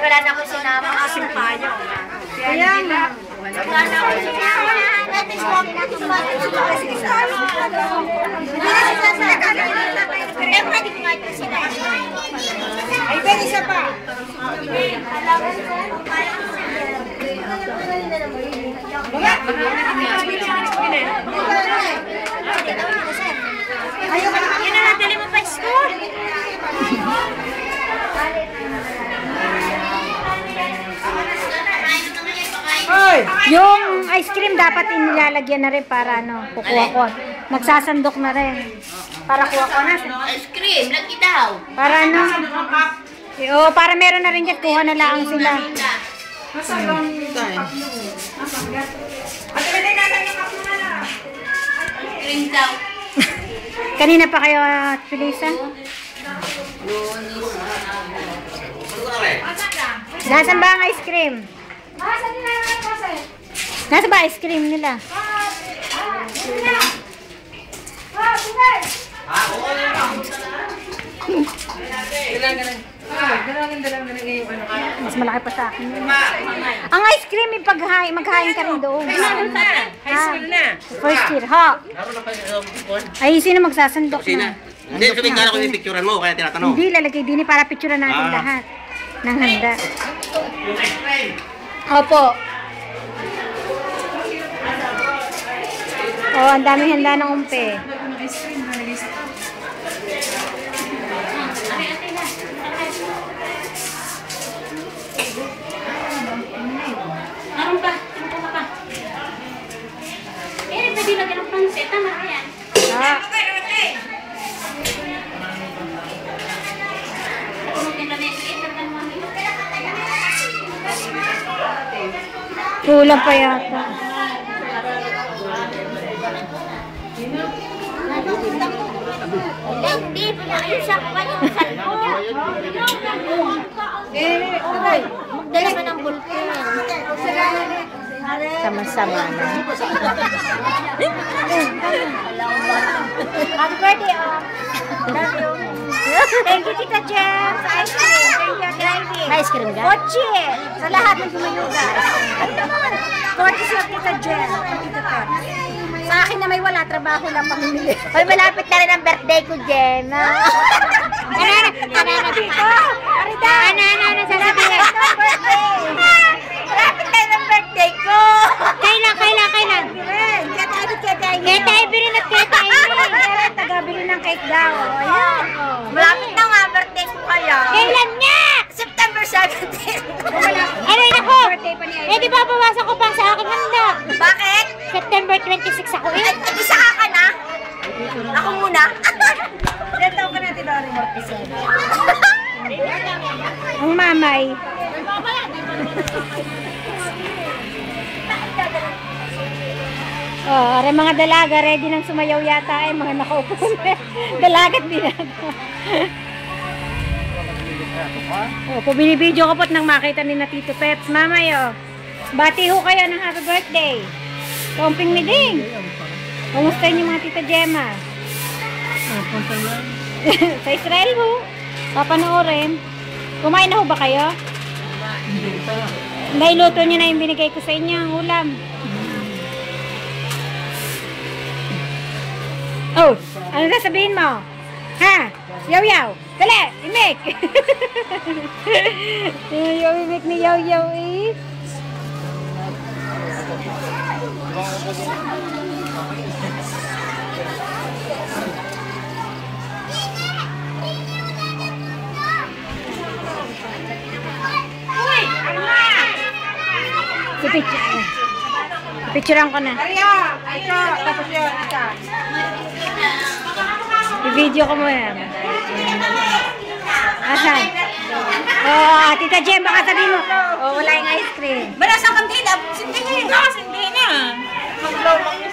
Wala na ako sinama. Kasing payo. Kaya nga. Wala na ako sinama. Ay, Ben, isa pa. Yan na, dali mo pa school. Yung ice cream dapat inilalagyan na rin para ano, kukuha ko. Nagsasandok na rin. Para kuha ko na. Ice cream, lagi daw. Para ano. O, para meron na rin dyan. Kuha na lang sila. Cream daw. Kanina pa kayo, Felisa? Nasaan ba ang ice cream? Nasaan ba ice cream nila? Mas malaki pa sa akin. Ang ice cream, maghain ka rin doon. High school na. First year, ha? Ay, sino magsasandok na? Hindi, sabihin ka na kung yung picturean mo, kaya tinatanong. Hindi, lalagay din para picture natin lahat. Nang handa. Opo. Oh, ang daming handa ng umpe. Meron pa. Pwede lagyan ng pansit. Tama ka yan. Kulang pa yata. Hindi, pinakisa ko kayo ng salpo. Magdala ka ng bulkin. Sama-sama na. Happy birthday, Love you. Thank you, Tita Jem. Sa ice cream. Thank you, driving. Ice cream ka? Kotse. Sa lahat ng sumayuga. Ano naman? Kotse siya, Tita Jem. Sa akin na may wala, trabaho lang pamimili. Hoy, malapit na rin ang birthday ko, Jem. Sasabihin. Malapit na rin ang birthday ko. Kailan? Keta Iberin at Keta Iberin. Tagabili ng cake daw. Ayan. Malapit na nga birthday ko kaya. Kailan nga? September 17. Aray nako! Eh di ba bawasan ko pa sa akin handa? Bakit? September 26 ako eh. Ay, isa ka na? Ako muna? Ilan taon ka natin, Dori? Ang mamay. Oh, aray mga dalaga, ready nang sumayaw yata eh, mga nakaupo na. Dalagat din. Oh, binibidyo ko po't nang makita ni na Tito Peps. Mamay, oh. Bati ho kayo ng happy birthday. Komping miding. Kumusta niyo mga Tita Gemma? Sa Israel ho. Papanoorin. Kumain na ho ba kayo? Nailuto niyo na yung binigay ko sa inyo, ang ulam. Oh, ano sasabihin mo? Ha? Yaw-yaw. Dali, imik. Yung imik ni Yaw-yaw eh. Picturean ko na. Maria! Ito! Tapos yun, ito. I-video ko muna. Asan? Oh, Tita Jem, baka sabihin mo. Oh, wala yung ice cream. Wala sa kandila. Sindi na. Hindi na. Mag-blow lang